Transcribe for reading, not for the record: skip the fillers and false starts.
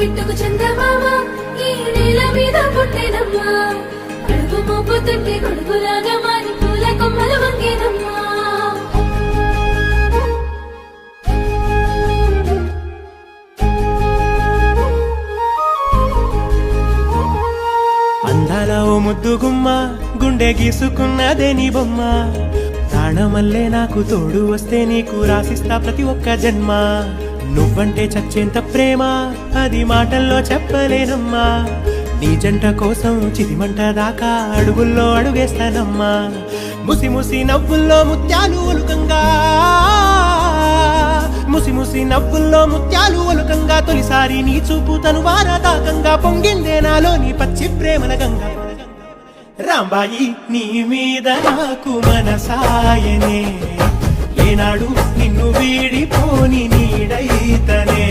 బిట్టుకు చందమామ ఈ నేల మీద పుట్టెనమ్మా కడుపు మోపుతుంటే కొడుకులాగా మారి పూల కొమ్మలు వంగేనమ్మా అందాల ఓ ముద్దు గుమ్మ గుండె గీసుకున్నదే నీ బొమ్మ ప్రాణమల్లే నాకు తోడు వస్తే నీకు రాసిస్తా ప్రతి ఒక్క జన్మ నువ్వంటే చచ్చేంత ప్రేమ అది మాటల్లో చెప్పలేనమ్మా నీ జంట కోసం చితిమంట దాకా అడుగుల్లో అడుగేస్తానమ్మా ముసి ముసి నవ్వుల్లో ముత్యాలు ఒలుకంగా ముసి ముసి నవ్వుల్లో ముత్యాలు ఒలుకంగా తొలిసారి నీ చూపు తను వారదాకంగా పొంగిందే నాలో నీ పచ్చి ప్రేమల గంగా రాంబాయి నీ మీద నాకు మనసాయనే ఏనాడు నిన్ను వీడిపోని నీడైతనే